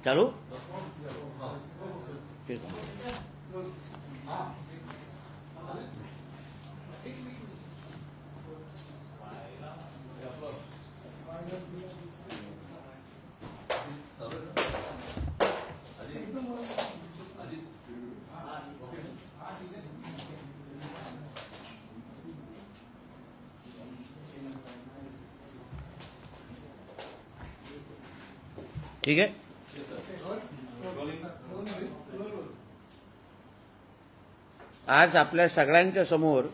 चालू ठीक है। आज आपल्या सगळ्यांच्या समोर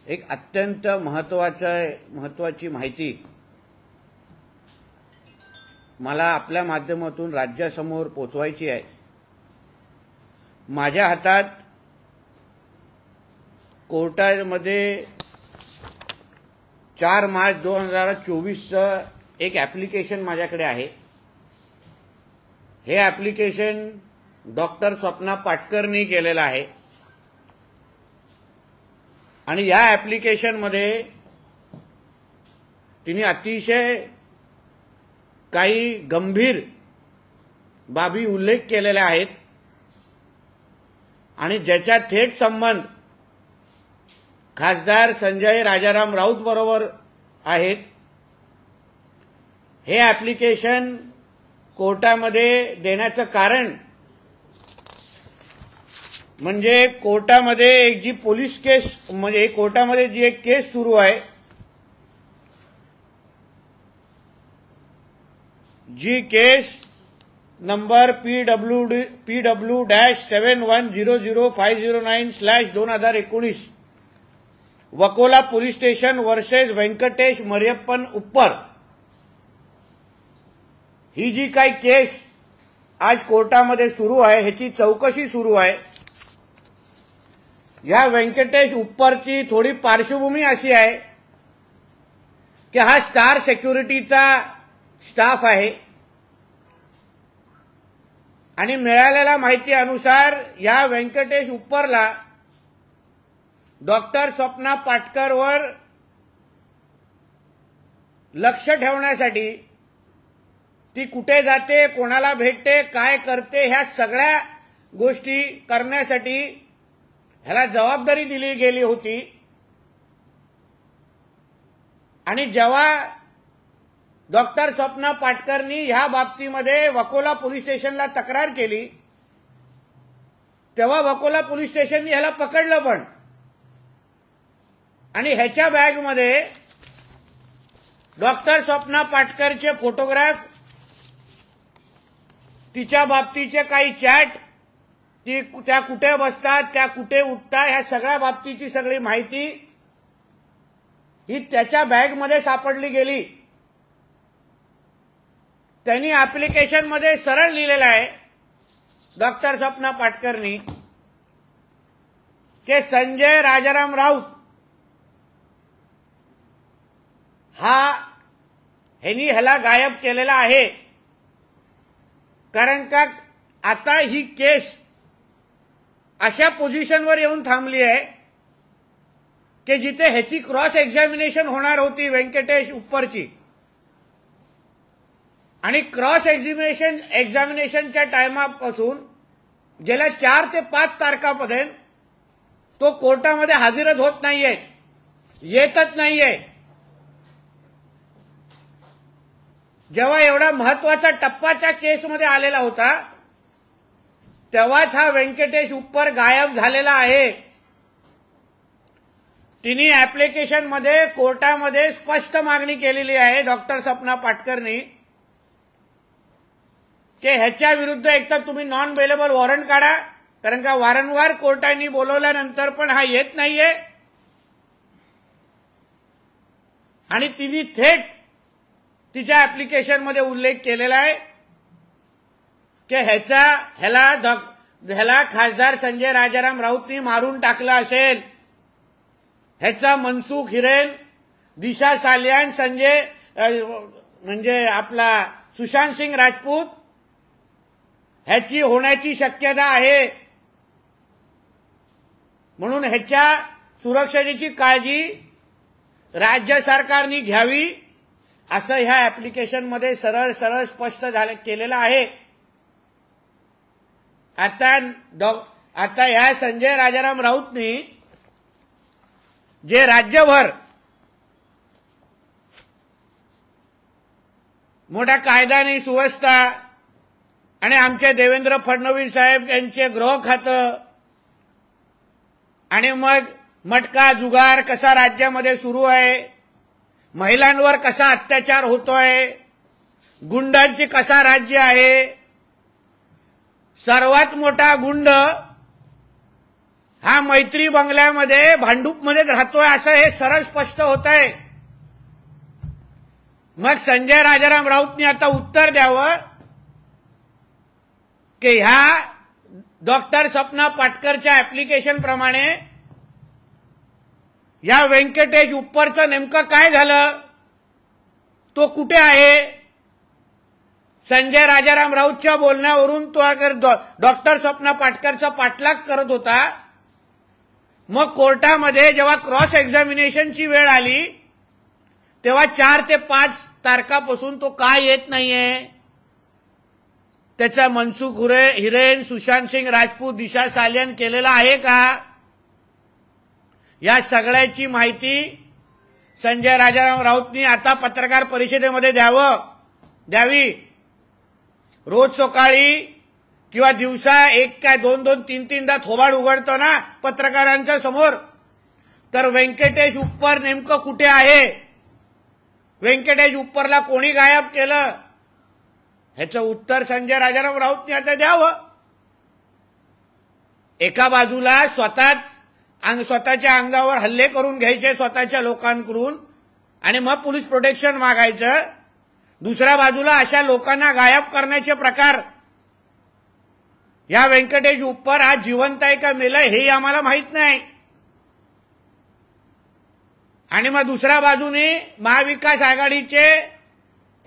एक अत्यंत महत्त्वाची माहिती मला आपल्या माध्यमातून राज्यासमोर पोहोचवायची आहे। माझ्या हातात कोर्टामध्ये 4 मार्च 2024 एक ॲप्लिकेशन माझ्याकडे आहे। हे ॲप्लिकेशन डॉक्टर स्वप्ना पाटकरनी केलेलं आहे आणि या ॲप्लिकेशनमध्ये तिने अतिशय काही गंभीर बाबी उल्लेख केलेले आहेत आणि ज्याचा थेट संबंध खासदार संजय राजाराम राऊत बरोबर आहेत। हे ॲप्लिकेशन कोर्टामध्ये देण्याचं कारण म्हणजे कोर्टामध्ये एक जी पोलीस केस म्हणजे कोर्टामध्ये जी एक केस सुरू आहे, जी case number PW-71005009/2019 Vakola police station versus Venkatesh Mariyappan Uppar, ही जी काही केस आज कोर्टामध्ये सुरू आहे, ह्याची चौकशी सुरू आहे। या व्यंकटेश उप्परची थोडी पार्श्वभूमी अशी आहे की हा स्टार सिक्युरिटीचा स्टाफ आहे आणि मिळालेल्या माहिती अनुसार या व्यंकटेश उप्परला डॉक्टर स्वप्ना पाटकरवर लक्ष ठेवण्यासाठी ती कुठे जाते, कोणाला भेटते, काय करते, ह्या सगळ्या गोष्टी करण्यासाठी ह्याला जबाबदारी दिली गेली होती। आणि जेव्हा डॉक्टर स्वप्ना पाटकरनी ह्या बाबतीमध्ये वकोला पोलीस स्टेशनला तक्रार केली तेव्हा वकोला पोलीस स्टेशनने ह्याला पकडलं पण, आणि ह्याच्या बॅगमध्ये डॉक्टर स्वप्ना पाटकरचे फोटोग्राफ, तिच्या बाबतीचे काही चॅट, त्या कुठे बसतात, त्या कुठे उठतात, ह्या सगळ्या बाबतीची सगळी माहिती ही त्याच्या बॅगमध्ये सापडली गेली। त्यांनी ॲप्लिकेशनमध्ये सरळ लिहिलेलं आहे डॉक्टर स्वप्ना पाटकरनी की संजय राजाराम राऊत ह्याला गायब केलेला आहे, कारण का आता ही केस अशा पोझिशनवर येऊन थांबली आहे की जिथे ह्याची क्रॉस एक्झामिनेशन होणार होती व्यंकटेश उप्परची, आणि क्रॉस एक्झामिनेशनच्या टायमापासून गेल्या 4 ते 5 तारखापर्यंत तो कोर्टामध्ये हजरच होत नाहीये, येतच नाहीये। जेव्हा एवढा महत्वाचा टप्पा त्या केसमध्ये आलेला होता तेव्हाच हा व्यंकटेश उप्पर गायब झालेला आहे। तिने ॲप्लिकेशनमध्ये कोर्टामध्ये स्पष्ट मागणी केलेली आहे डॉक्टर स्वप्ना पाटकरनी की ह्याच्या विरुद्ध एकतर तुम्ही नॉन बेलेबल वॉरंट काढा, कारण का वारंवार कोर्टाने बोलवल्यानंतर पण हा येत नाहीये, आणि तिने थेट तिच्या ॲप्लिकेशनमध्ये उल्लेख केलेला आहे की ह्याला खासदार संजय राजाराम राऊतनी मारून टाकलं असेल, ह्याचा मनसुख हिरेन, दिशा सालियान, संजय म्हणजे आपला सुशांत सिंग राजपूत ह्याची होण्याची शक्यता आहे, म्हणून ह्याच्या सुरक्षेची काळजी राज्य सरकारने घ्यावी असं ह्या ऍप्लिकेशनमध्ये सरळ सरळ स्पष्ट केलेलं आहे। आता ह्या संजय राजाराम राऊतनी जे राज्यभर मोठा कायदा आणि सुव्यवस्था आणि आमचे देवेंद्र फडणवीस साहेब यांचे गृह खातं आणि मग मटका जुगार कसा राज्यामध्ये सुरू आहे, महिलांवर कसा अत्याचार होतोय, गुंडांची कसा राज्य आहे, सर्वात मोठा गुंड हा मैत्री बंगल्यामध्ये भांडूपमध्ये राहतोय असं हे सरळ स्पष्ट होत आहे। मग संजय राजाराम राऊतनी आता उत्तर द्यावं की ह्या डॉक्टर सपना पाटकरच्या ऍप्लिकेशन प्रमाणे या व्यंकटेश उपरचं नेमकं काय झालं, तो कुठे आहे। संजय राजाराम राऊतच्या बोलण्यावरून तो अगर डॉक्टर सपना पाटकरचा पाठलाग करत होता, मग कोर्टामध्ये जेव्हा क्रॉस एक्झामिनेशनची वेळ आली तेव्हा 4 ते 5 तारखापासून तो काय येत नाहीये। त्याचा मनसुख हिरेन, सुशांत सिंग राजपूत, दिशा सालियन केलेला आहे का, या सगळ्याची माहिती संजय राजाराम राऊतनी आता पत्रकार परिषदेमध्ये द्यावी। रोज सकाळी किंवा दिवसा 1 काय 2 3 थोबाड उघडतो ना पत्रकारांच्या समोर, तर व्यंकटेश उप्पर नेमकं कुठे आहे, व्यंकटेश उप्परला कोणी गायब केलं, ह्याचं उत्तर संजय राजाराम राऊतनी आता द्यावं। एका बाजूला स्वतःच्या अंगावर हल्ले करून घ्यायचे स्वतःच्या लोकांकडून आणि मग पोलीस प्रोटेक्शन मागायचं, दुसऱ्या बाजूला अशा लोकांना गायब करण्याचे प्रकार। या व्यंकटेश उप्पर हा जिवंत आहे का मेलाय हेही आम्हाला माहित नाही। आणि मग दुसऱ्या बाजूने महाविकास आघाडीचे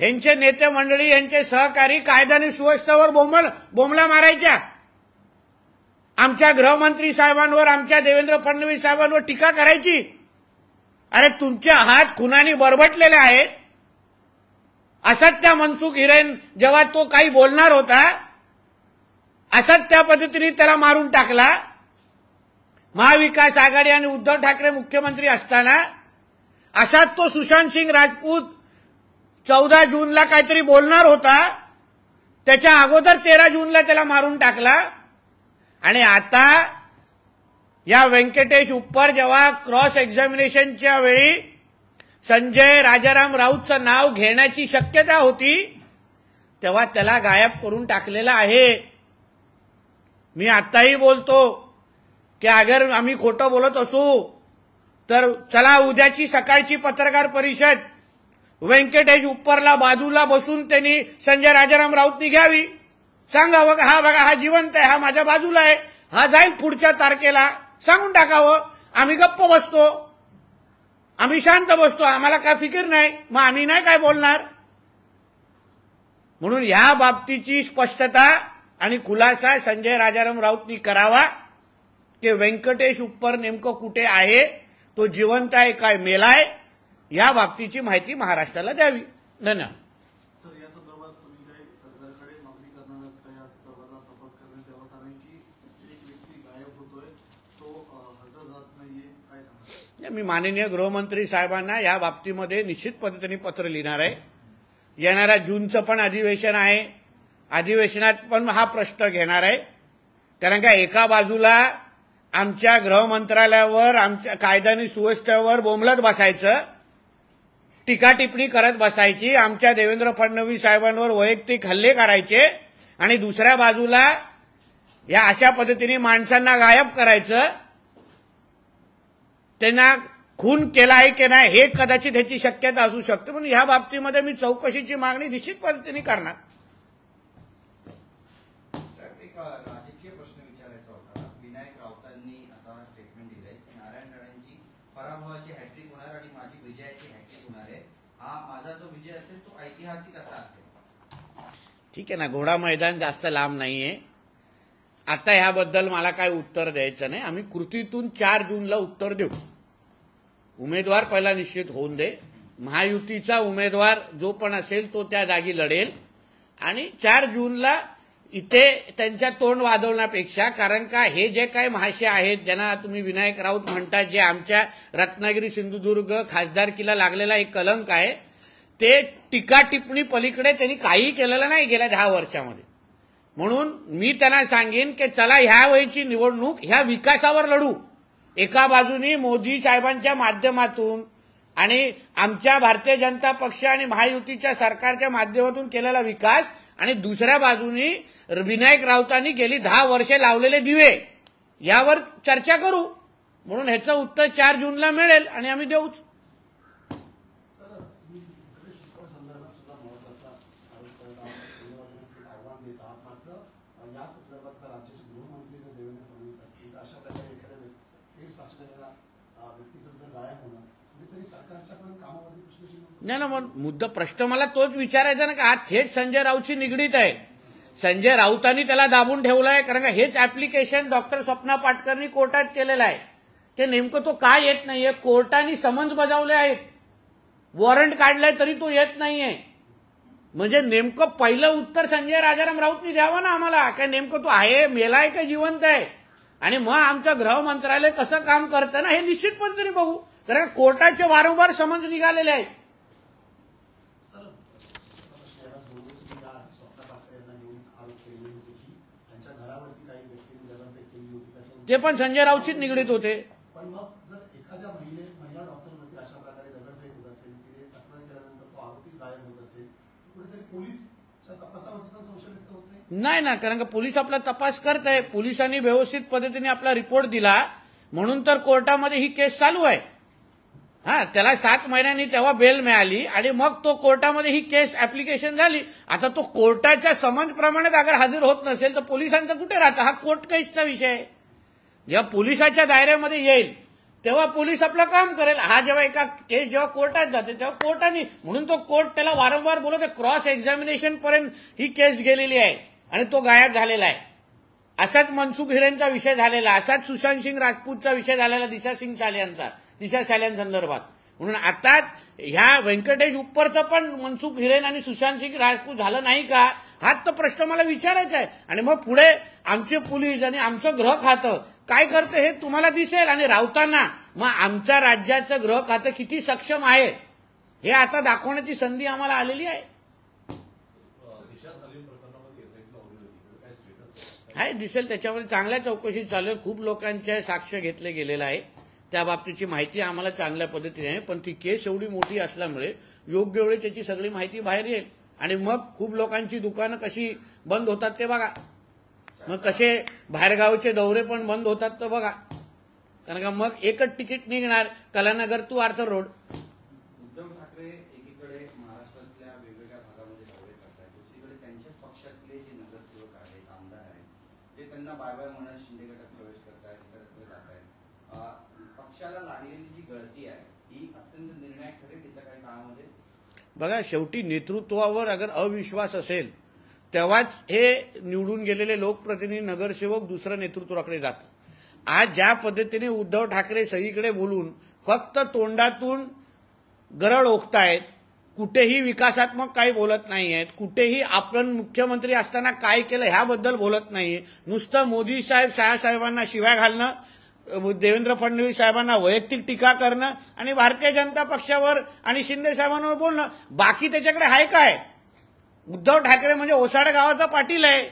यांचे नेते मंडळी, यांचे सहकारी कायदा आणि सुव्यवस्थेवर बोंबला मारायच्या, आमच्या गृहमंत्री साहेबांवर, आमच्या देवेंद्र फडणवीस साहेबांवर टीका करायची। अरे तुमचे हात खुनाने बरबटलेले आहेत। असत त्या मनसुख हिरेन जेव्हा तो काही बोलणार होता असत त्या पद्धतीने त्याला मारून टाकला। महाविकास आघाडी आणि उद्धव ठाकरे मुख्यमंत्री असताना असाच तो सुशांत सिंग राजपूत 14 जूनला काहीतरी बोलणार होता, त्याच्या अगोदर 13 जूनला त्याला मारून टाकला। आणि आता या व्यंकटेश उप्पर जेव्हा क्रॉस एक्झामिनेशनच्या वेळी संजय राजाराम राऊतचं नाव घेण्याची शक्यता होती तेव्हा त्याला गायब करून टाकलेला आहे। मी आताही बोलतो की अगर आम्ही खोटं बोलत असू तर चला उद्याची सकाळची पत्रकार परिषद व्यंकटेश उप्परला बाजूला बसून त्यांनी संजय राजाराम राऊतनी घ्यावी, सांगावं हा बघा हा जिवंत आहे, हा माझ्या बाजूला आहे, हा जाईल पुढच्या तारखेला, सांगून टाकावं। आम्ही गप्प बसतो, आम्ही शांत बसतो, आम्हाला काय फिकीर नाही, मग आम्ही नाही काय बोलणार। म्हणून ह्या बाबतीची स्पष्टता आणि खुलासा संजय राजाराम राऊतनी करावा की व्यंकटेश उप्पर नेमकं कुठे आहे, तो जिवंत आहे काय मेलाय, या बाबतीची माहिती महाराष्ट्राला द्यावी। धन्यवाद। सर, या संदर्भात तुम्ही काही सरकारकडे मागणी करणार आहात का, या संदर्भात तपास करण्यात यावा, कारण की एक व्यक्ती गायब होतोय, तो हजर राहत नाहीये, काय सांगणार? मी माननीय गृहमंत्री साहेबांना या बाबतीमध्ये निश्चित पद्धतीने पत्र लिहिणार आहे। येणाऱ्या जूनचं पण अधिवेशन आहे, अधिवेशनात पण हा प्रश्न घेणार आहे। कारण का एका बाजूला आमच्या गृहमंत्रालयावर, आमच्या कायदा आणि सुव्यवस्थेवर बोंबलत बसायचं, टीका टिप्पणी करत बसायची, आमच्या देवेंद्र फडणवीस साहेबांवर वैयक्तिक हल्ले करायचे, आणि दुसऱ्या बाजूला या अशा पद्धतीने माणसांना गायब करायचं, त्यांना खून केला आहे की नाही हे कदाचित ह्याची शक्यता असू शकते। म्हणून ह्या बाबतीमध्ये मी चौकशीची मागणी निश्चित पद्धतीने करणार। एक राजकीय प्रश्न विचारायचा होता। विनायक राऊतांनी आता स्टेटमेंट दिलंय की नारायण राणेंची पराभवाची हॅट्रिक होणार आणि माझी विजयाची हॅट्रिक होणार आहे, हा माझा जो विजय असेल तो ऐतिहासिक असा असेल। ठीक आहे ना, घोडा मैदान जास्त लांब नाहीये, आता ह्याबद्दल मला काय उत्तर द्यायचं नाही। आम्ही कृतीतून 4 जूनला उत्तर देऊ, उमेदवार पहिला निश्चित होऊन दे, महायुतीचा उमेदवार जो पण असेल तो त्या जागी लढेल आणि 4 जूनला इथे त्यांच्या तोंड वाजवण्यापेक्षा, कारण का हे जे काही महाशय आहेत ज्यांना तुम्ही विनायक राऊत म्हणतात, जे आमच्या रत्नागिरी सिंधुदुर्ग खासदारकीला लागलेला एक कलंक आहे, ते टीका टिप्पणी पलीकडे त्यांनी काही केलेलं नाही गेल्या 10 वर्षामध्ये. म्हणून मी त्यांना सांगेन की चला ह्या वेळची निवडणूक ह्या विकासावर लढू. एका बाजूनी मोदी साहेबांच्या माध्यमातून आणि आमच्या भारतीय जनता पक्ष आणि महायुतीच्या सरकारच्या माध्यमातून केलेला विकास आणि दुसऱ्या बाजूनी विनायक राऊतांनी गेली 10 वर्षे लावलेले दिवे, यावर चर्चा करू. म्हणून ह्याचं उत्तर 4 जूनला मिळेल आणि आम्ही देऊच. सर, तुम्ही इकडे संदर्भात सुद्धा महत्वाचा आव्हान देत आहात. मात्र या संदर्भात राज्याचे गृहमंत्री जर देवेंद्र फडणवीस असतील तर अशा प्रकारे एखाद्या केस असलेल्या व्यक्तीचं जर गायब होणं तरी सरकारच्या पण कामावरती प्रश्नचिन्ह. नाही ना, मग मुद्दा प्रश्न मला तोच विचारायचा ना, का हा थेट संजय राऊतशी निगडीत आहे. संजय राऊतांनी त्याला दाबून ठेवलं आहे, कारण का हेच ऍप्लिकेशन डॉक्टर स्वप्ना पाटकरनी कोर्टात केलेलं आहे. ते नेमकं तो का येत नाहीये? कोर्टाने समन्स बजावले आहेत, वॉरंट काढलंय तरी तो येत नाहीये. म्हणजे नेमकं पहिलं उत्तर संजय राजाराम राऊतनी द्यावं ना आम्हाला, काय नेमकं तो आहे, मेलाय का जिवंत आहे, आणि मग आमचं गृह मंत्रालय कसं काम करतं ना हे निश्चित पद्धतीने बघू. कारण कोर्टाचे वारंवार समन्स निघालेले आहेत. सर, स्वप्ना पाटकर यांना घेऊन आरोप केले होते की त्यांच्या घरावरती काही व्यक्तींनी दगडफेक केली होती, ते पण संजय राऊतशीच निगडीत होते. पण मग जर एखाद्या महिला डॉक्टरवरती अशा प्रकारे दगडफेक होत असेल, तिने तक्रार केल्यानंतर तो आरोपीच गायब होत असेल, कुठेतरी पोलीसच्या तपासावरती पण संशय व्यक्त होत नाही ना, कारण का पोलीस आपला तपास करत आहे. पोलिसांनी व्यवस्थित पद्धतीने आपला रिपोर्ट दिला म्हणून तर कोर्टामध्ये ही केस चालू आहे. त्याला 7 महिन्यांनी तेव्हा बेल मिळाली आणि मग तो कोर्टामध्ये ही केस ऍप्लिकेशन झाली. आता तो कोर्टाच्या समन्स प्रमाणे अगर हजर होत नसेल तर पोलिसांचं कुठे राहतं? हा कोर्ट केसचा विषय आहे. जेव्हा पोलिसाच्या दायऱ्यामध्ये येईल तेव्हा पोलीस आपलं काम करेल. हा जेव्हा एका केस जेव्हा कोर्टात जाते तेव्हा कोर्टाने, म्हणून तो कोर्ट त्याला वारंवार बोलत आहे, क्रॉस एक्झामिनेशन पर्यंत ही केस गेलेली आहे आणि तो गायब झालेला आहे. असाच मनसुख हिरेनचा विषय झालेला, असाच सुशांत सिंग राजपूतचा विषय झालेला दिशा साल्यांसंदर्भात. म्हणून आता ह्या व्यंकटेश उपरचं पण मनसुख हिरेन आणि सुशांत सिंग राजपूत झालं नाही का, हाच तर प्रश्न मला विचारायचा आहे. आणि मग पुढे आमचे पोलीस आणि आमचं गृह खातं काय करतं हे तुम्हाला दिसेल. आणि राऊतांना मग आमच्या राज्याचं गृह खातं किती सक्षम आहे हे आता दाखवण्याची संधी आम्हाला आलेली आहे. हाय दिसेल त्याच्यामध्ये चांगल्या चौकशी चालू आहे. खूप लोकांच्या साक्ष घेतले गेलेलं आहे. त्या बाबतीची माहिती आम्हाला चांगल्या पद्धतीने आहे. पण ती केस एवढी मोठी असल्यामुळे योग्य वेळी त्याची सगळी माहिती बाहेर येईल आणि मग खूप लोकांची दुकानं कशी बंद होतात ते बघा, मग कसे बाहेरगावचे दौरे पण बंद होतात तर बघा. कारण का मग एकच तिकीट निघणार Kalanagar to Arthur road. Uddhav Thackeray एकीकडे महाराष्ट्रातल्या वेगवेगळ्या भागामध्ये दौरे करतात, दुसरीकडे त्यांच्याच पक्षातले जे नगरसेवक आहेत, आमदार आहेत, ते त्यांना बाय बाय म्हणत शिंदे गटात प्रवेश करतायत, इतरत्र जात आहेत. पक्षाला लागलेली जी गळती आहे ही अत्यंत निर्णायक ठरेल येत्या काही काळामध्ये. बघा, शेवटी नेतृत्वावर अगर अविश्वास असेल तेव्हाच हे निवडून गेलेले लोकप्रतिनिधी नगरसेवक दुसऱ्या नेतृत्वाकडे जातात. आज ज्या पद्धतीने उद्धव ठाकरे सगळीकडे बोलून फक्त तोंडातून गरळ ओकतायत, कुठेही विकासात्मक काही बोलत नाही आहेत, कुठेही आपण मुख्यमंत्री असताना काय केलं ह्याबद्दल बोलत नाहीये, नुसतं मोदी साहेब शहासाहेबांना शिव्या घालणं, देवेंद्र फडणवीस साहेबांना वैयक्तिक टीका करणं आणि भारतीय जनता पक्षावर आणि शिंदे साहेबांवर बोलणं, बाकी त्याच्याकडे आहे काय? उद्धव ठाकरे म्हणजे ओसाड गावाचा पाटील आहे,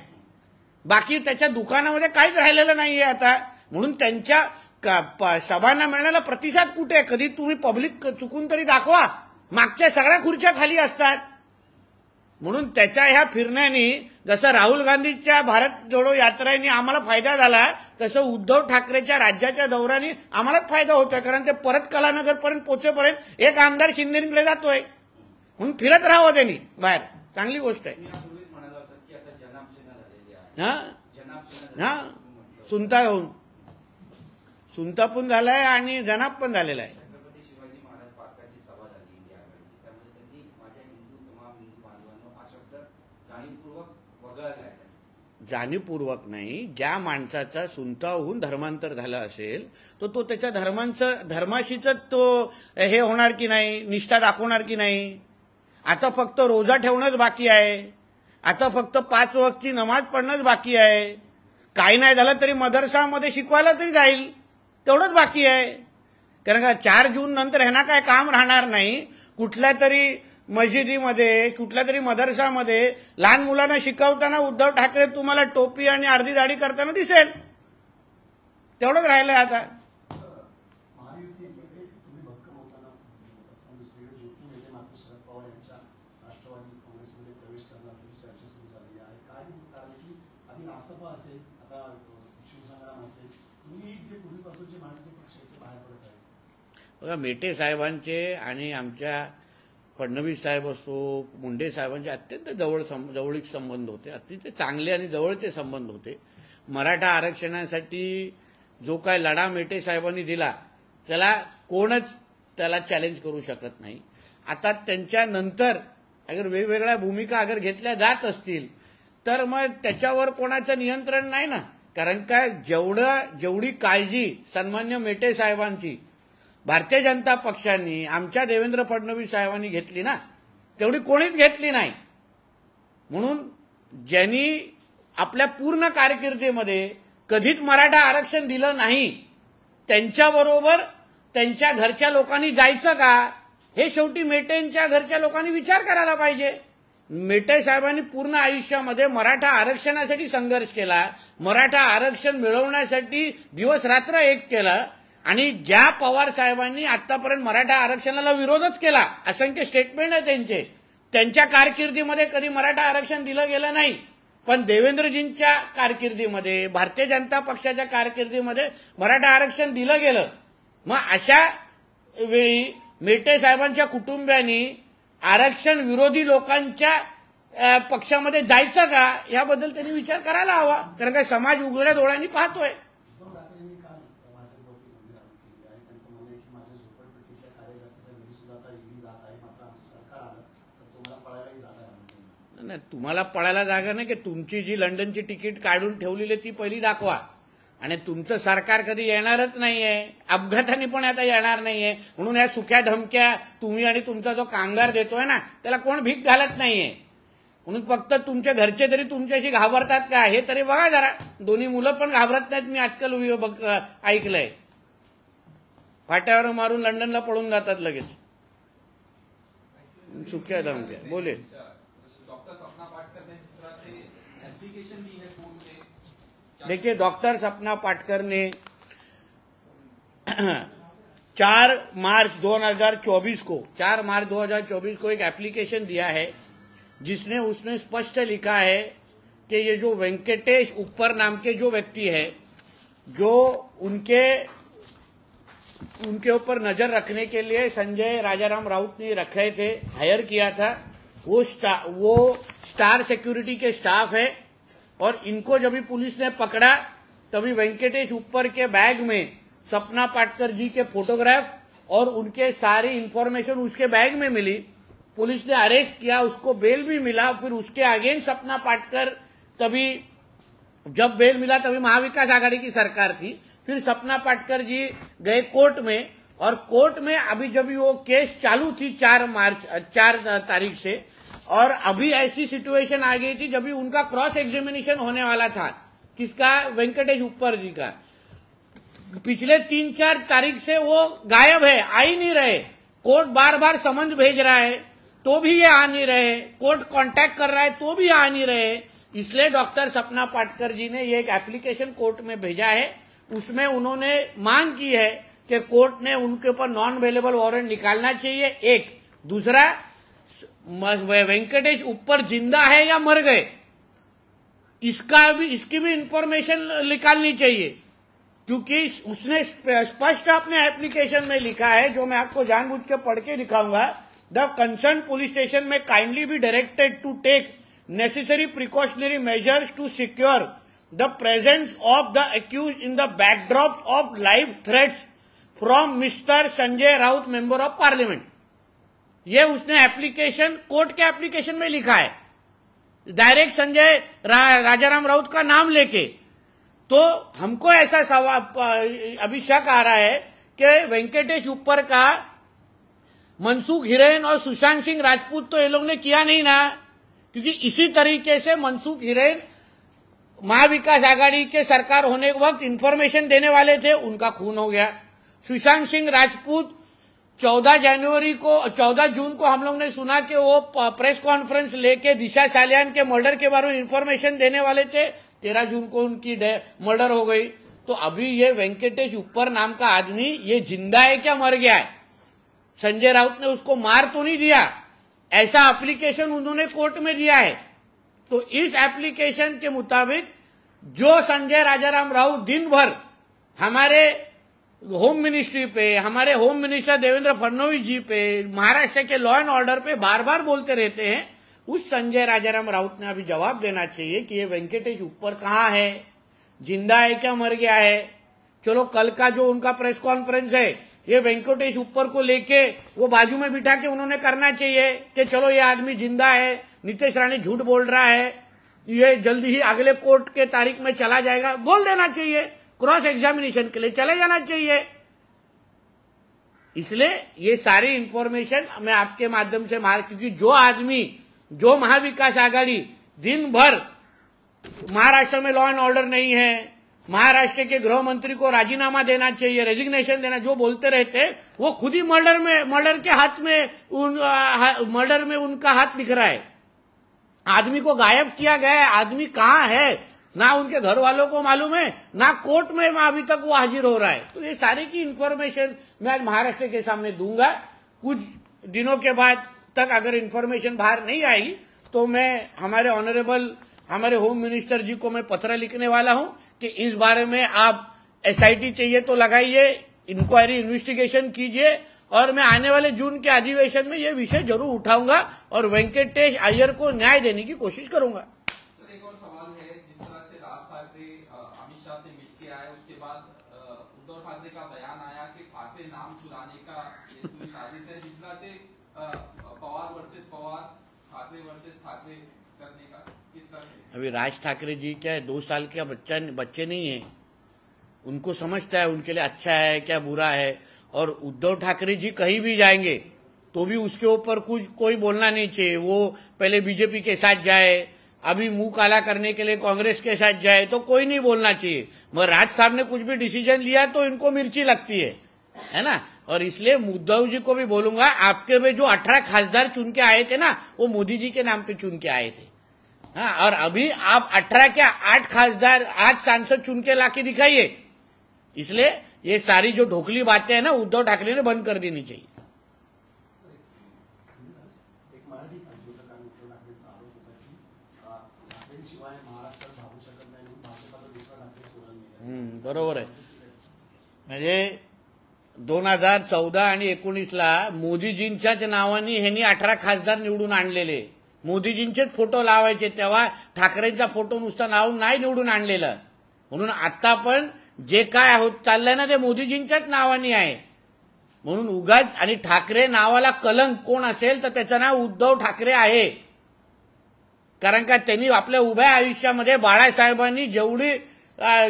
बाकी त्याच्या दुकानामध्ये काहीच राहिलेलं नाहीये आता. म्हणून त्यांच्या सभांना मिळणारा प्रतिसाद कुठे आहे? कधी तुम्ही पब्लिक चुकून तरी दाखवा, मागच्या सगळ्या खुर्च्या खाली असतात. म्हणून त्याच्या ह्या फिरण्यानी जसं राहुल गांधीच्या भारत जोडो यात्रेनी आम्हाला फायदा झाला, तसं उद्धव ठाकरेच्या राज्याच्या दौऱ्याने आम्हालाच फायदा होतोय. कारण ते परत कलानगरपर्यंत पोहोचेपर्यंत एक आमदार शिंदेकडे जातोय, म्हणून फिरत राहावं त्यांनी बाहेर. चांगली गोष्ट आहे. सुनता होऊन सुनता पण झालाय आणि जनाब पण झालेला आहे. छत्रपती शिवाजी महाराज पार्काची सभा झाली इंडिया आघाडीची, त्यामध्ये त्यांनी माझ्या हिंदू तमाम हिंदू बांधवांनो हा शब्द जाणीवपूर्वक वगळला आहे. जाणीवपूर्वक नाही, ज्या माणसाचा सुनताहून धर्मांतर झालं असेल तो त्याच्या धर्माशीच तो हे होणार की नाही, निष्ठा दाखवणार की नाही. आता फक्त रोजा ठेवणंच बाकी आहे, आता फक्त 5 वक्तची नमाज पडणंच बाकी आहे. काही नाही झालं तरी मदरसामध्ये शिकवायला तरी जाईल, तेवढंच बाकी आहे. कारण का 4 जून नंतर ह्यांना काय काम राहणार नाही. कुठल्या तरी मस्जिदीमध्ये, कुठल्या तरी मदरसामध्ये लहान मुलांना शिकवताना उद्धव ठाकरे तुम्हाला टोपी आणि अर्धी दाढी करताना दिसेल, तेवढंच राहिलंय आता. महायुतीमध्ये तुम्ही भक्कम होताना असताना दुसरीकडे ज्योती नेते मात्र शरद पवार यांच्या राष्ट्रवादी काँग्रेसमध्ये प्रवेश करण्याची चर्चा सुरू झाली आहे. काय कारण की आधी रासपा असेल, आता शिवसंग्राम असेल, तुम्ही जे पूर्वीपासून जे महायुती पक्षाचे बाहेर पडत आहे. बघा, मेटे साहेबांचे आणि आमच्या फडणवीस साहेब असो, मुंडे साहेबांचे अत्यंत जवळीक संबंध होते, अतिशय चांगले आणि जवळचे संबंध होते. मराठा आरक्षणासाठी जो काय लढा मेटे साहेबांनी दिला त्याला कोणच त्याला चॅलेंज करू शकत नाही. आता त्यांच्यानंतर अगर वेगवेगळ्या भूमिका अगर घेतल्या जात असतील तर मग त्याच्यावर कोणाचं नियंत्रण नाही ना. कारण काय, जेवढी काळजी सन्मान्य मेटे साहेबांची भारतीय जनता पक्षांनी, आमच्या देवेंद्र फडणवीस साहेबांनी घेतली ना, तेवढी कोणीच घेतली नाही. म्हणून ज्यांनी आपल्या पूर्ण कारकिर्दीमध्ये कधीच मराठा आरक्षण दिलं नाही त्यांच्याबरोबर त्यांच्या घरच्या लोकांनी जायचं का, हे शेवटी मेटेंच्या घरच्या लोकांनी विचार करायला पाहिजे. मेटे साहेबांनी पूर्ण आयुष्यामध्ये मराठा आरक्षणासाठी संघर्ष केला, मराठा आरक्षण मिळवण्यासाठी दिवस रात्र एक केलं. आणि ज्या पवार साहेबांनी आतापर्यंत मराठा आरक्षणाला विरोधच केला, असंख्य स्टेटमेंट आहे त्यांच्या कारकिर्दीमध्ये कधी मराठा आरक्षण दिलं गेलं नाही. पण देवेंद्रजींच्या कारकिर्दीमध्ये, भारतीय जनता पक्षाच्या कारकिर्दीमध्ये मराठा आरक्षण दिलं गेलं. मग अशा वेळी मेटे साहेबांच्या कुटुंबियांनी आरक्षण विरोधी लोकांच्या पक्षामध्ये जायचं का, याबद्दल त्यांनी विचार करायला हवा. कारण काय, समाज उघड्या डोळ्यांनी पाहतोय. उद्धव ठाकरेंनी काल भाजपवरती गंभीर आरोप केले आहे. त्यांचं म्हणणं आहे की माझ्या झोपडपट्टीतल्या कार्यकर्त्याच्या घरी सुद्धा आता ईडी जात आहे, मात्र आमचं सरकार आलं तर तुम्हाला पळायलाही जागा आहे. नाही, तुम्हाला पळायला जागा नाही की तुमची जी लंडनची तिकीट काढून ठेवलेली ती पहिली दाखवा. आणि तुमचं सरकार कधी येणारच नाहीये, अपघाताने पण आता येणार नाहीये. म्हणून या सुख्या धमक्या तुम्ही आणि तुमचा जो कामगार देतोय ना, त्याला कोण भीक घालत नाहीये. म्हणून फक्त तुमच्या घरचे तरी तुमच्याशी घाबरतात का हे तरी बघा जरा. दोन्ही मुलं पण घाबरत नाहीत, मी आजकाल ऐकलंय. फाट्यावर मारून लंडनला पळून जातात लगेच, सुख्या धमक्या. बोले. देखिए, डॉक्टर सपना पाटकर ने 4 मार्च 2024 को एक एप्लीकेशन दिया है जिसने उसने स्पष्ट लिखा है कि ये जो वेंकटेश उप्पर नाम के जो व्यक्ति है, जो उनके ऊपर नजर रखने के लिए संजय राजाराम राउत ने रखे थे, हायर किया था, वो स्टार सिक्योरिटी के स्टाफ है. और इनको जब भी पुलिस ने पकड़ा तभी वेंकटेश उप्पर के बैग में सपना पाटकर जी के फोटोग्राफ और उनके सारी इंफॉर्मेशन उसके बैग में मिली. पुलिस ने अरेस्ट किया, उसको बेल भी मिला. फिर उसके अगेंस्ट सपना पाटकर, तभी जब बेल मिला तभी महाविकास आघाड़ी की सरकार थी. फिर सपना पाटकर जी गए कोर्ट में, और कोर्ट में अभी जब वो केस चालू थी 4 तारीख से, और अभी ऐसी सिचुएशन आ गई थी जब भी उनका क्रॉस एग्जामिनेशन होने वाला था. किसका? वेंकटेश उप्पर जी का. पिछले 3-4 तारीख से वो गायब है, आ ही नहीं रहे. कोर्ट बार बार समन भेज रहा है तो भी ये आ नहीं रहे, कोर्ट कांटेक्ट कर रहा है तो भी आ नहीं रहे. इसलिए डॉक्टर सपना पाटकर जी ने ये एक एप्लीकेशन कोर्ट में भेजा है. उसमें उन्होंने मांग की है कि कोर्ट ने उनके ऊपर नॉन अवेलेबल वारंट निकालना चाहिए. एक दूसरा, वेंकटेश उप्पर जिंदा है या मर गए, इसकी भी इंफॉर्मेशन निकालनी चाहिए. क्योंकि उसने स्पष्ट अपने एप्लीकेशन में लिखा है, जो मैं आपको जानबूझ के पढ़ के दिखाऊंगा. द कंसर्न पुलिस स्टेशन में kindly be directed to take necessary precautionary measures to secure the presence of the accused in the backdrop of live threats from mister Sanjay Raut, member of parliament. ये उसने एप्लीकेशन, कोर्ट के application में लिखा है. Direct Sanjay Rajaram Raut का नाम लेके। तो हमको ऐसा सवाल अभी शक आ रहा है कि वेंकटेश ऊपर का मनसुख हिरेन और सुशांत सिंह राजपूत तो ये लोग ने किया नहीं ना, क्योंकि इसी तरीके से मनसुख हिरेन महाविकास आघाड़ी के सरकार होने के वक्त इंफॉर्मेशन देने वाले थे, उनका खून हो गया। सुशांत सिंह राजपूत 14 जून को हम लोग ने सुना कि वो प्रेस कॉन्फ्रेंस लेके दिशा सालियान के मर्डर के बारे में इंफॉर्मेशन देने वाले थे। 13 जून को उनकी मर्डर हो गई। तो अभी ये वेंकटेश ऊपर नाम का आदमी ये जिंदा है क्या मर गया है? संजय राउत ने उसको मार तो नहीं दिया, ऐसा एप्लीकेशन उन्होंने कोर्ट में दिया है। तो इस एप्लीकेशन के मुताबिक जो संजय राजाराम राउत दिन भर हमारे होम मिनिस्ट्री पे, हमारे होम मिनिस्टर देवेंद्र फडणवीस जी पे, महाराष्ट्र के लॉ एंड ऑर्डर पे बार बार बोलते रहते हैं, उस संजय राजाराम राउत ने अभी जवाब देना चाहिए कि ये वेंकटेश ऊपर कहां है, जिंदा है क्या मर गया है। चलो कल का जो उनका प्रेस कॉन्फ्रेंस है ये वेंकटेश ऊपर को लेके वो बाजू में बिठा के उन्होंने करना चाहिए कि चलो ये आदमी जिंदा है, नीतीश राणे झूठ बोल रहा है, ये जल्दी ही अगले कोर्ट के तारीख में चला जाएगा, बोल देना चाहिए, क्रॉस एग्जामिनेशन के लिए चले जाना चाहिए। इसलिए ये सारी इंफॉर्मेशन मैं आपके माध्यम से क्योंकि जो आदमी, जो महाविकास आघाड़ी दिन भर महाराष्ट्र में लॉ एंड ऑर्डर नहीं है, महाराष्ट्र के गृह मंत्री को राजीनामा देना चाहिए, रेजिग्नेशन देना, जो बोलते रहते वो खुद ही मर्डर के हाथ में मर्डर में उनका हाथ दिख रहा है। आदमी को गायब किया गया है, आदमी कहां है ना उनके घर वालों को मालूम है, ना कोर्ट में अभी तक वो हाजिर हो रहा है। तो ये सारी की इंफॉर्मेशन मैं आज महाराष्ट्र के सामने दूंगा। कुछ दिनों के बाद तक अगर इंफॉर्मेशन बाहर नहीं आई तो मैं हमारे होम मिनिस्टर जी को मैं पत्र लिखने वाला हूं कि इस बारे में आप एसआईटी चाहिए तो लगाइए, इंक्वायरी इन्वेस्टिगेशन कीजिए, और मैं आने वाले जून के अधिवेशन में ये विषय जरूर उठाऊंगा और वेंकटेश अय्यर को न्याय देने की कोशिश करूंगा। सर एक और सवाल है, जिस तरह से राज ठाकरे अमित शाह से मिलकर आए, उसके बाद उद्धव ठाकरे का बयान आया कि ठाकरे नाम चुराने का ये पूरी साजिश है, जिस तरह से पवार वर्सेस पवार, ठाकरे वर्सेस ठाकरे करने का, किस तरह से? अभी राज ठाकरे जी क्या है, 2 साल के बच्चे नहीं है, उनको समझता है उनके लिए अच्छा है क्या बुरा है। और उद्धव ठाकरे जी कहीं भी जाएंगे तो भी उसके ऊपर कोई बोलना नहीं चाहिए। वो पहले बीजेपी के साथ जाए, अभी मुंह काला करने के लिए कांग्रेस के साथ जाए तो कोई नहीं बोलना चाहिए, मगर राज साहब ने कुछ भी डिसीजन लिया तो इनको मिर्ची लगती है ना। और इसलिए उद्धव जी को भी बोलूंगा, आपके में जो 18 खासदार चुन के आए थे ना, वो मोदी जी के नाम पे चुन के आए थे। हाँ, और अभी आप 18 क्या 8 खासदार, 8 सांसद चुन के लाके दिखाइए। इसलिए ये सारी जो ढोकली बातें हैं ना, उद्धव ठाकरे ने बंद कर देनी चाहिए। एक मराठी आंदोलकांनी उद्धव ठाकरेंचा आरोप होता की ठाकरेंशिवाय महाराष्ट्रात भागू शकत नाही म्हणून भाजपाचा दुसरा ठाकरे सोडला नाही। बरोबर आहे। म्हणजे 2014 आणि 19ला मोदीजींच्याच नावाने ह्यांनी 18 खासदार निवडून आणलेले, मोदीजींचेच फोटो लावायचे, तेव्हा ठाकरेंचा फोटो नुसता नाव नाही निवडून आणलेलं। म्हणून आता पण जे काय होत चाललंय ना ते मोदीजींच्याच नावाने आहे। म्हणून उगाच, आणि ठाकरे नावाला कलंक कोण असेल तर त्याचं नाव उद्धव ठाकरे आहे। कारण का त्यांनी आपल्या उभ्या आयुष्यामध्ये बाळासाहेबांनी जेवढी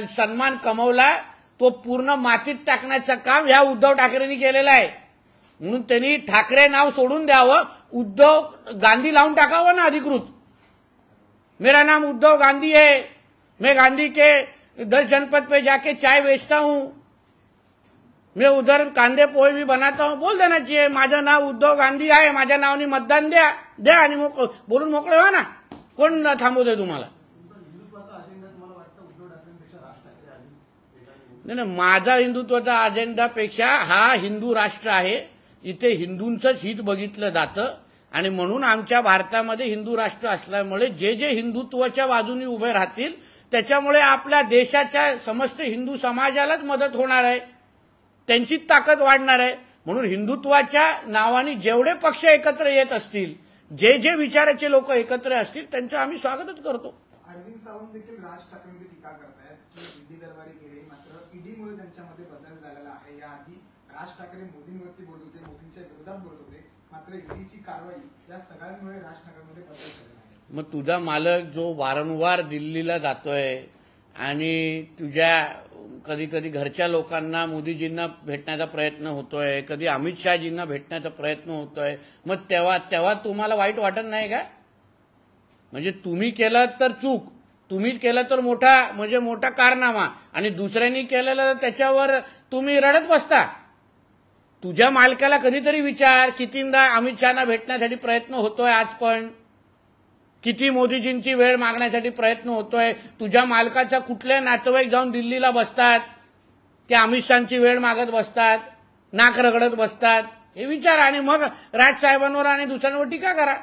सन्मान कमवला तो पूर्ण मातीत टाकण्याचं काम ह्या उद्धव ठाकरेंनी केलेलं आहे। म्हणून त्यांनी ठाकरे नाव सोडून द्यावं, उद्धव गांधी लावून टाकावं ना अधिकृत। मेरा नाम उद्धव गांधी है, मैं गांधी के 10 जनपद पे जाके चाय बेचता हूं, मैं उधर कांदे पोहे भी बनाता हूं, बोल देना चाहिए माझं नाव उद्धव गांधी आहे, माझ्या नावाने मतदान द्या आणि बोलून मोकळे व्हा ना, कोण थांबवतोय तुम्हाला? हिंदुत्वाचा अजेंडा तुम्हाला वाटतं उद्धव ठाकरेंपेक्षा राज ठाकरे आधी? नाही, माझा हिंदुत्वाचा अजेंडापेक्षा हा हिंदू राष्ट्र आहे, इथे हिंदूंचंच हित बघितलं जातं। आणि म्हणून आमच्या भारतामध्ये हिंदू राष्ट्र असल्यामुळे जे हिंदुत्वाच्या बाजूने उभे राहतील त्याच्यामुळे आपल्या देशाच्या समस्त हिंदू समाजालाच मदत होणार आहे, त्यांची ताकद वाढणार आहे। म्हणून हिंदुत्वाच्या नावाने जेवढे पक्ष एकत्र येत असतील, जे विचाराचे लोक एकत्र असतील त्यांचं आम्ही स्वागतच करतो। अरविंद सावंत देखील राज ठाकरेंवर टीका करतायत की ईडी दरबारी गेले, मात्र ईडीमुळे त्यांच्यामध्ये बदल झालेला आहे। याआधी राज ठाकरे मोदींवरती बोलत होते, मोदींच्या विरोधात बोलत होते, मात्र ईडीची कारवाई या सगळ्यांमुळे राज ठाकरेंमध्ये बदल झालेला आहे। मग तुझा मालक जो वारंवार दिल्लीला जातोय आणि तुझ्या कधी कधी घरच्या लोकांना मोदीजींना भेटण्याचा प्रयत्न होतोय, कधी अमित शहाजींना भेटण्याचा प्रयत्न होतोय, मग तेव्हा तुम्हाला वाईट वाटत नाही का? म्हणजे तुम्ही केलं तर चूक, तुम्ही केलं तर मोठा कारनामा आणि दुसऱ्यांनी केलेलं त्याच्यावर तुम्ही रडत बसता. तुझ्या मालकाला कधीतरी विचार, कितींदा अमित शहाना भेटण्यासाठी प्रयत्न होतोय, आज पण किती मोदीजींची वेळ मागण्यासाठी प्रयत्न होतोय. तुझ्या मालकाच्या कुठले नातेवाईक जाऊन दिल्लीला बसतात की अमित शहाची वेळ मागत बसतात, नाक रगडत बसतात, हे विचारा आणि मग राजसाहेबांवर आणि दुसऱ्यांवर टीका करा.